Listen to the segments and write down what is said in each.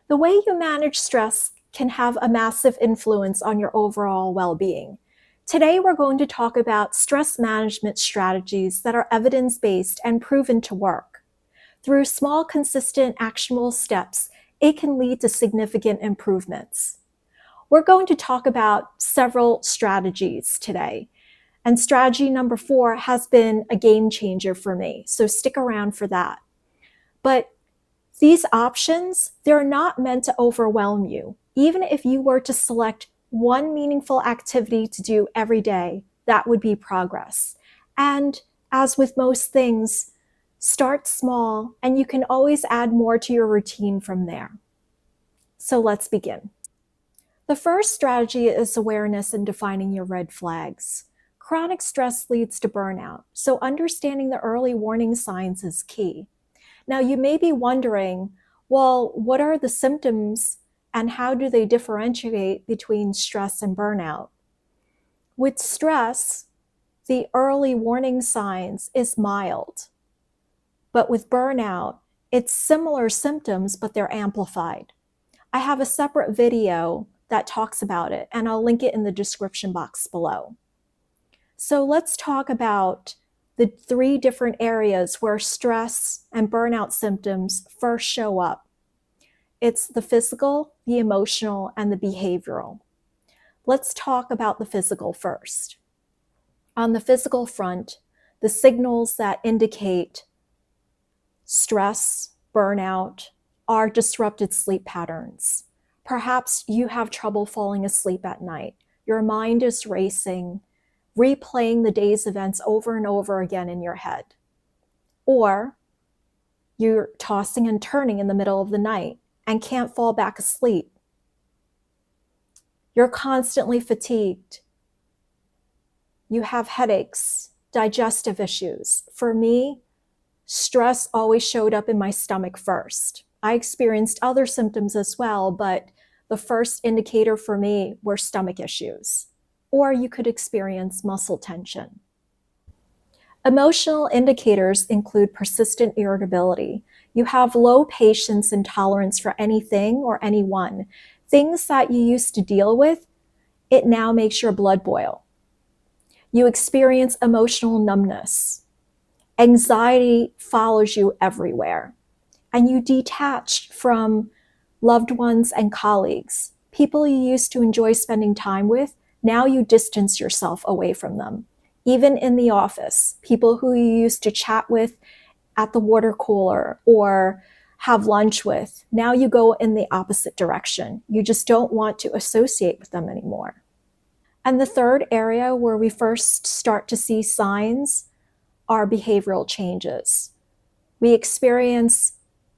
The way you manage stress can have a massive influence on your overall well-being. Today, we're going to talk about stress management strategies that are evidence-based and proven to work. Through small, consistent, actionable steps, it can lead to significant improvements. We're going to talk about several strategies today. And strategy number 4 has been a game changer for me, so stick around for that. But these options, they're not meant to overwhelm you. Even if you were to select one meaningful activity to do every day, that would be progress. And as with most things, start small and you can always add more to your routine from there. So let's begin. The first strategy is awareness and defining your red flags. Chronic stress leads to burnout, so understanding the early warning signs is key. Now, you may be wondering, well, what are the symptoms and how do they differentiate between stress and burnout? With stress, the early warning signs is mild, but with burnout, it's similar symptoms, but they're amplified. I have a separate video that talks about it, and I'll link it in the description box below. So let's talk about the 3 different areas where stress and burnout symptoms first show up. It's the physical, the emotional, and the behavioral. Let's talk about the physical first. On the physical front, the signals that indicate stress, burnout, are disrupted sleep patterns. Perhaps you have trouble falling asleep at night. Your mind is racing, replaying the day's events over and over again in your head. Or you're tossing and turning in the middle of the night and can't fall back asleep. You're constantly fatigued. You have headaches, digestive issues. For me, stress always showed up in my stomach first. I experienced other symptoms as well, but the first indicator for me were stomach issues. Or you could experience muscle tension. Emotional indicators include persistent irritability. You have low patience and tolerance for anything or anyone. Things that you used to deal with, it now makes your blood boil. You experience emotional numbness. Anxiety follows you everywhere. And you detach from loved ones and colleagues. People you used to enjoy spending time with, now you distance yourself away from them. Even in the office, people who you used to chat with at the water cooler or have lunch with, now you go in the opposite direction. You just don't want to associate with them anymore. And the third area where we first start to see signs are behavioral changes. We experience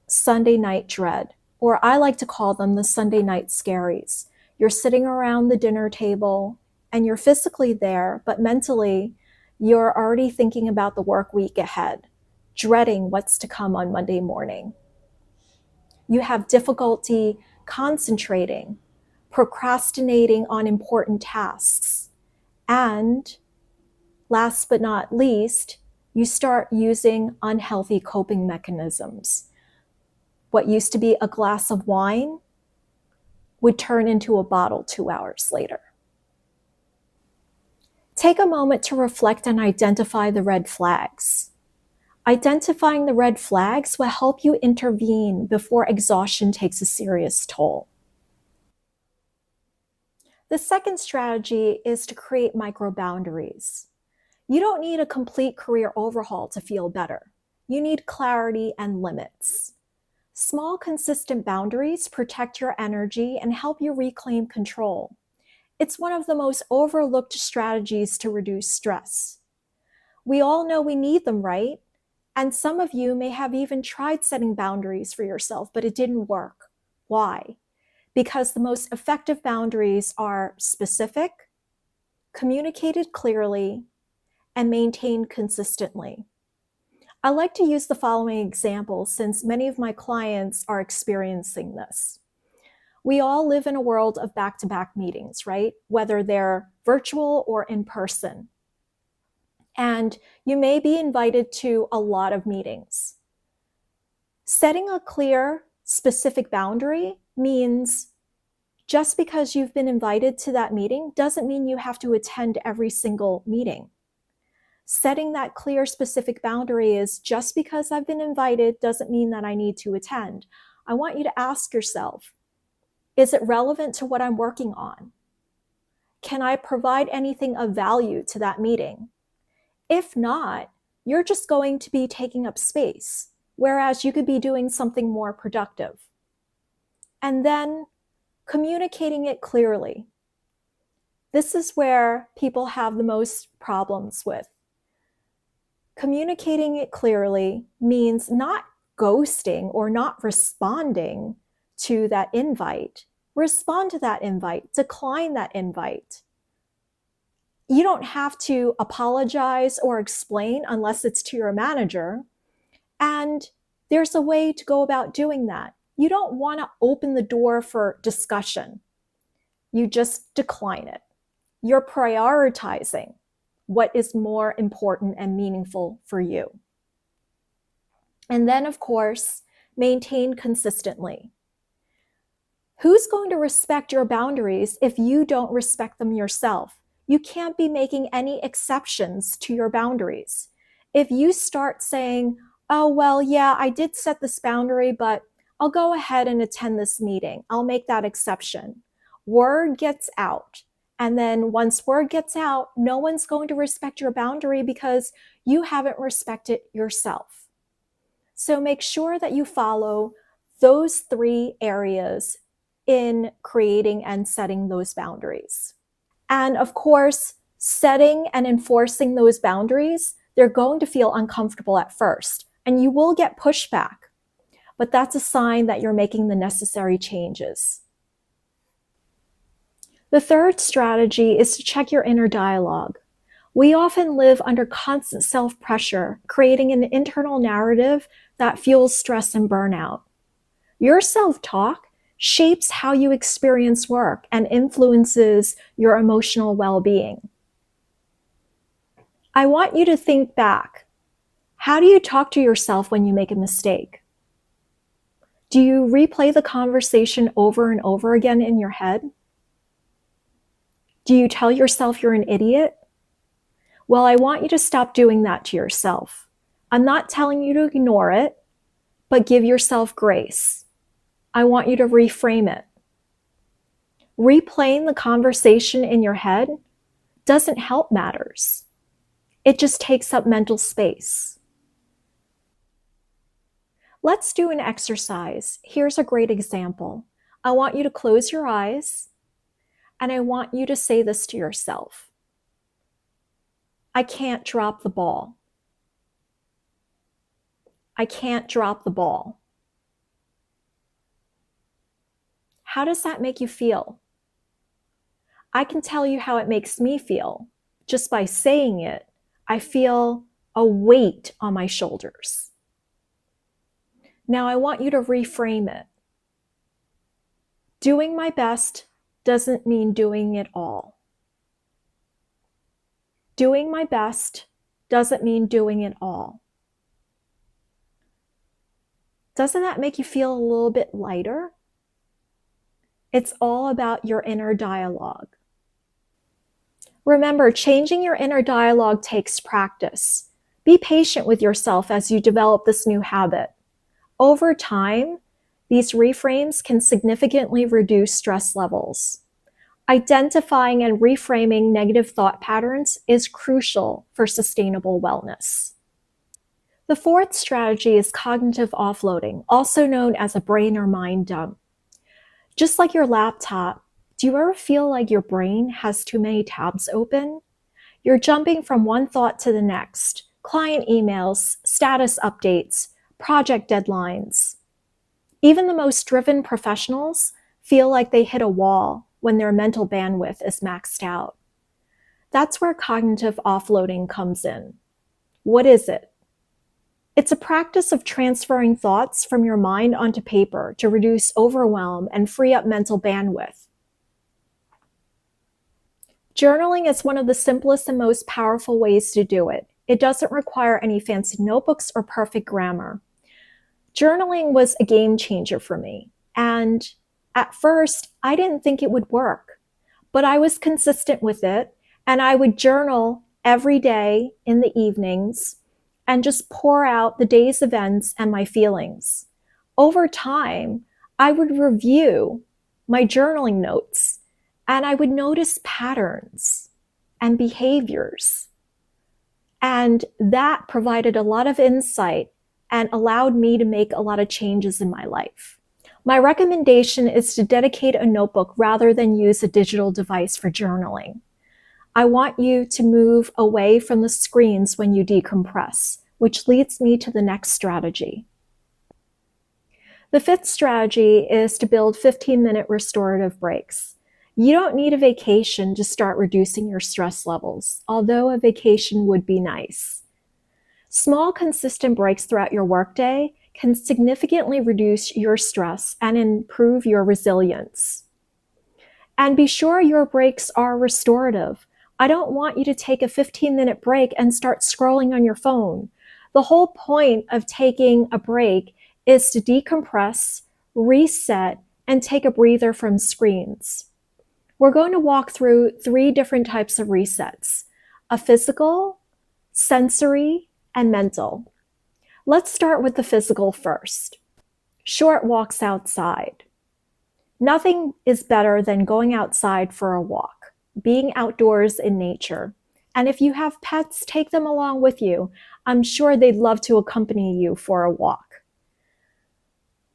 Sunday night dread, or I like to call them the Sunday night scaries. You're sitting around the dinner table and you're physically there, but mentally you're already thinking about the work week ahead, dreading what's to come on Monday morning. You have difficulty concentrating, procrastinating on important tasks, and last but not least, you start using unhealthy coping mechanisms. What used to be a glass of wine would turn into a bottle 2 hours later. Take a moment to reflect and identify the red flags. Identifying the red flags will help you intervene before exhaustion takes a serious toll. The second strategy is to create micro boundaries. You don't need a complete career overhaul to feel better. You need clarity and limits. Small, consistent boundaries protect your energy and help you reclaim control. It's one of the most overlooked strategies to reduce stress. We all know we need them, right? And some of you may have even tried setting boundaries for yourself, but it didn't work. Why? Because the most effective boundaries are specific, communicated clearly, and maintained consistently. I like to use the following example since many of my clients are experiencing this. We all live in a world of back-to-back meetings, right? Whether they're virtual or in person. And you may be invited to a lot of meetings. Setting a clear, specific boundary means just because you've been invited to that meeting doesn't mean you have to attend every single meeting. Setting that clear, specific boundary is just because I've been invited doesn't mean that I need to attend. I want you to ask yourself, is it relevant to what I'm working on? Can I provide anything of value to that meeting? If not, you're just going to be taking up space, whereas you could be doing something more productive. And then communicating it clearly. This is where people have the most problems with. Communicating it clearly means not ghosting or not responding to that invite. Respond to that invite, decline that invite. You don't have to apologize or explain unless it's to your manager. And there's a way to go about doing that. You don't want to open the door for discussion. You just decline it. You're prioritizing what is more important and meaningful for you. And then, of course, maintain consistently. Who's going to respect your boundaries if you don't respect them yourself? You can't be making any exceptions to your boundaries. If you start saying, oh, well, yeah, I did set this boundary, but I'll go ahead and attend this meeting. I'll make that exception. Word gets out. And then once word gets out, no one's going to respect your boundary because you haven't respected yourself. So make sure that you follow those 3 areas in creating and setting those boundaries. And of course, setting and enforcing those boundaries, they're going to feel uncomfortable at first, and you will get pushback, but that's a sign that you're making the necessary changes. The third strategy is to check your inner dialogue. We often live under constant self-pressure, creating an internal narrative that fuels stress and burnout. Your self-talk shapes how you experience work and influences your emotional well-being. I want you to think back. How do you talk to yourself when you make a mistake? Do you replay the conversation over and over again in your head? Do you tell yourself you're an idiot? Well, I want you to stop doing that to yourself. I'm not telling you to ignore it, but give yourself grace. I want you to reframe it. Replaying the conversation in your head doesn't help matters. It just takes up mental space. Let's do an exercise. Here's a great example. I want you to close your eyes, and I want you to say this to yourself. I can't drop the ball. I can't drop the ball. How does that make you feel? I can tell you how it makes me feel. Just by saying it, I feel a weight on my shoulders. Now I want you to reframe it. Doing my best doesn't mean doing it all. Doing my best doesn't mean doing it all. Doesn't that make you feel a little bit lighter? It's all about your inner dialogue. Remember, changing your inner dialogue takes practice. Be patient with yourself as you develop this new habit. Over time, these reframes can significantly reduce stress levels. Identifying and reframing negative thought patterns is crucial for sustainable wellness. The fourth strategy is cognitive offloading, also known as a brain or mind dump. Just like your laptop, do you ever feel like your brain has too many tabs open? You're jumping from one thought to the next, client emails, status updates, project deadlines. Even the most driven professionals feel like they hit a wall when their mental bandwidth is maxed out. That's where cognitive offloading comes in. What is it? It's a practice of transferring thoughts from your mind onto paper to reduce overwhelm and free up mental bandwidth. Journaling is one of the simplest and most powerful ways to do it. It doesn't require any fancy notebooks or perfect grammar. Journaling was a game changer for me, and At first, I didn't think it would work, but I was consistent with it, and I would journal every day in the evenings and just pour out the day's events and my feelings. Over time, I would review my journaling notes and I would notice patterns and behaviors. And that provided a lot of insight and allowed me to make a lot of changes in my life. My recommendation is to dedicate a notebook rather than use a digital device for journaling. I want you to move away from the screens when you decompress, which leads me to the next strategy. The fifth strategy is to build 15-minute restorative breaks. You don't need a vacation to start reducing your stress levels, although a vacation would be nice. Small, consistent breaks throughout your workday can significantly reduce your stress and improve your resilience. And be sure your breaks are restorative. I don't want you to take a 15-minute break and start scrolling on your phone. The whole point of taking a break is to decompress, reset, and take a breather from screens. We're going to walk through 3 different types of resets: a physical, sensory, and mental. Let's start with the physical first. Short walks outside. Nothing is better than going outside for a walk, being outdoors in nature. And if you have pets, take them along with you. I'm sure they'd love to accompany you for a walk.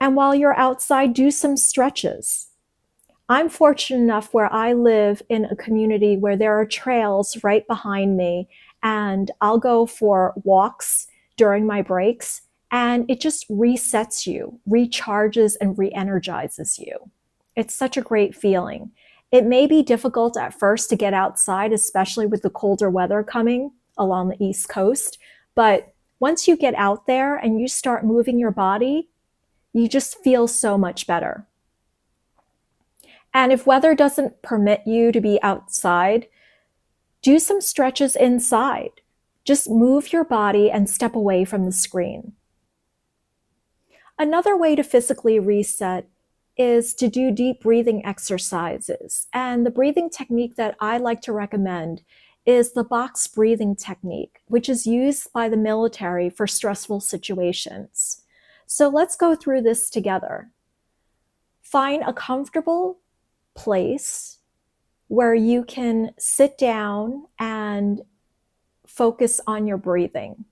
And while you're outside, do some stretches. I'm fortunate enough where I live in a community where there are trails right behind me, and I'll go for walks during my breaks, and it just resets you, recharges, and re-energizes you. It's such a great feeling. It may be difficult at first to get outside, especially with the colder weather coming along the East Coast, but once you get out there and you start moving your body, you just feel so much better. And if weather doesn't permit you to be outside, do some stretches inside. Just move your body and step away from the screen. Another way to physically reset is to do deep breathing exercises. And the breathing technique that I like to recommend is the box breathing technique, which is used by the military for stressful situations. So let's go through this together. Find a comfortable place where you can sit down and focus on your breathing.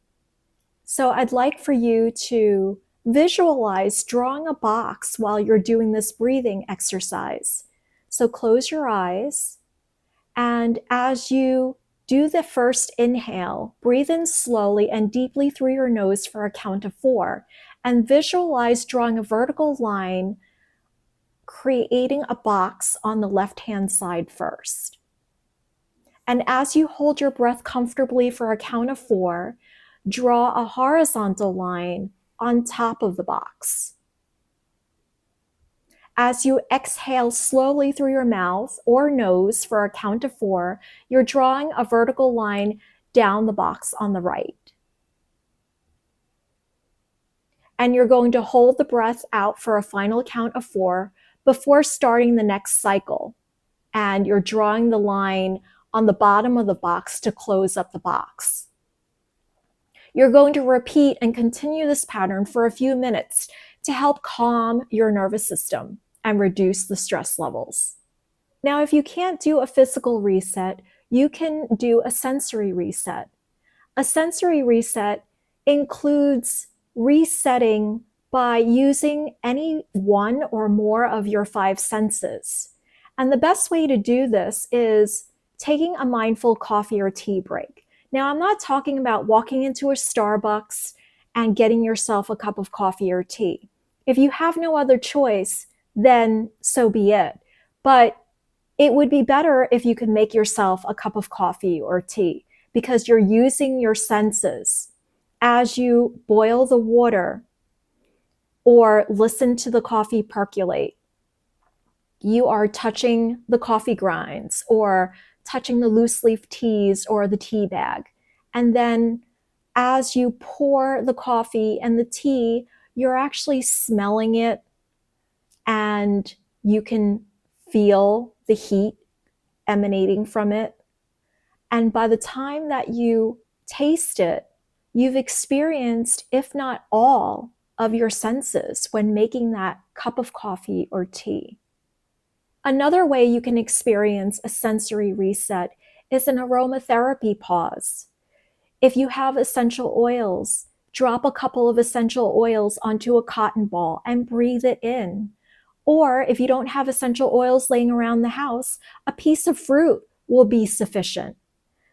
So I'd like for you to visualize drawing a box while you're doing this breathing exercise. So close your eyes, and as you do the first inhale, breathe in slowly and deeply through your nose for a count of 4, and visualize drawing a vertical line, creating a box on the left-hand side first. And as you hold your breath comfortably for a count of 4, draw a horizontal line on top of the box. As you exhale slowly through your mouth or nose for a count of 4, you're drawing a vertical line down the box on the right. And you're going to hold the breath out for a final count of 4 before starting the next cycle. And you're drawing the line on the bottom of the box to close up the box. You're going to repeat and continue this pattern for a few minutes to help calm your nervous system and reduce the stress levels. Now, if you can't do a physical reset, you can do a sensory reset. A sensory reset includes resetting by using any one or more of your 5 senses. And the best way to do this is taking a mindful coffee or tea break. Now, I'm not talking about walking into a Starbucks and getting yourself a cup of coffee or tea. If you have no other choice, then so be it. But it would be better if you could make yourself a cup of coffee or tea, because you're using your senses. As you boil the water or listen to the coffee percolate, you are touching the coffee grinds or touching the loose leaf teas or the tea bag. And then as you pour the coffee and the tea, you're actually smelling it and You can feel the heat emanating from it. And by the time that you taste it, you've experienced, if not all, of your senses when making that cup of coffee or tea. Another way you can experience a sensory reset is an aromatherapy pause. If you have essential oils, drop a couple of essential oils onto a cotton ball and breathe it in. Or if you don't have essential oils laying around the house, a piece of fruit will be sufficient.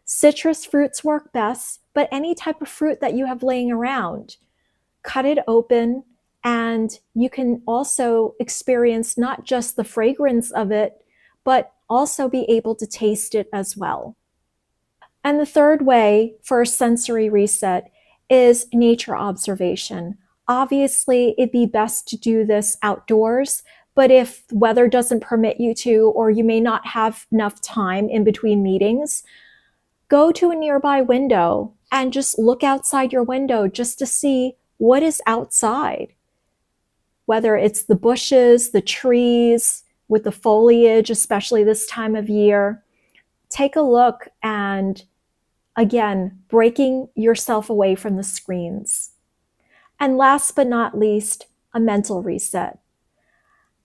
Citrus fruits work best, but any type of fruit that you have laying around, cut it open, and you can also experience not just the fragrance of it, but also be able to taste it as well. And the third way for a sensory reset is nature observation. Obviously, it'd be best to do this outdoors, but if weather doesn't permit you to, or you may not have enough time in between meetings, go to a nearby window and just look outside your window just to see what is outside. Whether it's the bushes, the trees, with the foliage, especially this time of year, take a look and again, breaking yourself away from the screens. And last but not least, a mental reset.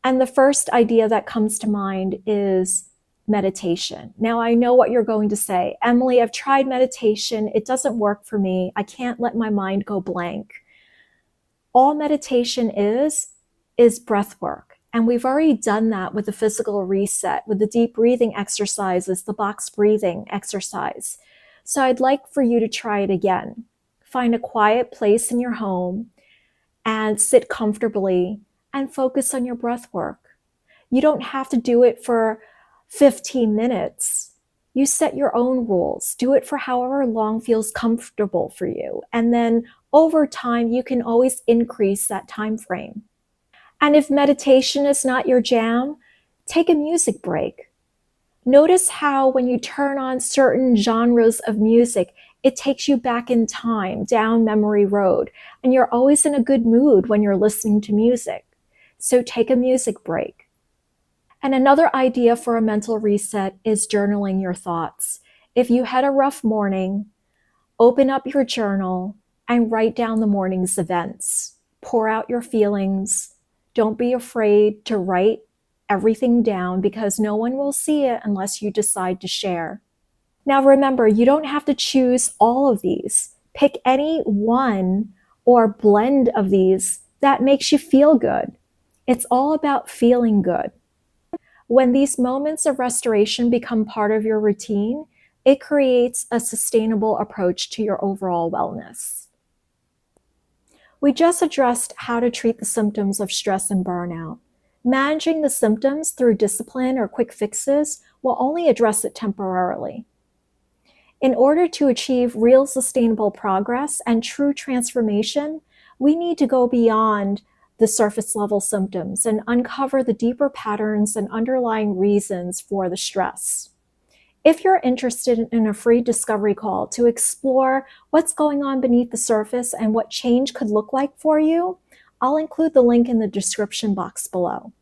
And the first idea that comes to mind is meditation. Now, I know what you're going to say. Emily, I've tried meditation. It doesn't work for me. I can't let my mind go blank. All meditation is breath work. And we've already done that with the physical reset, with the deep breathing exercises, the box breathing exercise. So I'd like for you to try it again. Find a quiet place in your home and sit comfortably and focus on your breath work. You don't have to do it for 15 minutes. You set your own rules. Do it for however long feels comfortable for you. And then over time, you can always increase that time frame. And if meditation is not your jam, take a music break. Notice how when you turn on certain genres of music, it takes you back in time, down memory road, and you're always in a good mood when you're listening to music. So take a music break. And another idea for a mental reset is journaling your thoughts. If you had a rough morning, open up your journal and write down the morning's events. Pour out your feelings. Don't be afraid to write everything down because no one will see it unless you decide to share. Now remember, you don't have to choose all of these. Pick any one or blend of these that makes you feel good. It's all about feeling good. When these moments of restoration become part of your routine, it creates a sustainable approach to your overall wellness. We just addressed how to treat the symptoms of stress and burnout. Managing the symptoms through discipline or quick fixes will only address it temporarily. In order to achieve real sustainable progress and true transformation, we need to go beyond the surface level symptoms and uncover the deeper patterns and underlying reasons for the stress. If you're interested in a free discovery call to explore what's going on beneath the surface and what change could look like for you, I'll include the link in the description box below.